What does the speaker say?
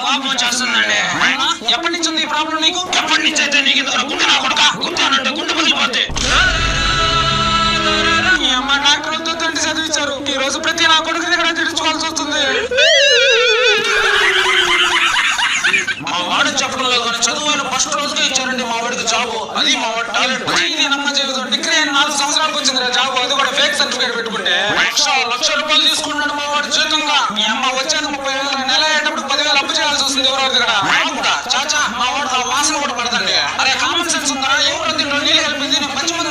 కోపం వచ్చేస్తుందండి. ఎప్పటి నుంచి ఉంది ఈ ప్రాబ్లం నీకు? ఎప్పటి నుంచి అయితే నీకు గుండె నా కొడుక గుర్తానంటే గుండె పగిలిపోతే అమ్మ డాక్టర్ వద్దు తండ్రి చదివించారు. ఈ రోజు ప్రతి నా కొడుకు దగ్గర తెచ్చుకోవాల్సి వస్తుంది. మా వాడు చెప్పడం లేదు కానీ చదువు ఫస్ట్ రోజుగా ఇచ్చారండి మా వాడికి జాబ్. అది మా వాడు టాలెంట్. నమ్మ జీవితం డిగ్రీ 4 సంవత్సరాలకు వచ్చింది జాబ్. అది కూడా ఫేక్ సర్టిఫికేట్ పెట్టుకుంటే లక్ష రూపాయలు తీసుకున్నాడు మా వాడు జీతంగా. మీ అమ్మ వచ్చేది 30,000 నెల అయ్యేటప్పుడు 10,000 అప్పు చేయాల్సి వస్తుంది ఎవరో దగ్గర. చాచా మా వాడు ఆ వాసన కూడా పడదండి. అరే కామన్ సెన్స్ ఉందా? ఎవరో దీంట్లో నీళ్ళు కలిపింది నేను మంచి మంది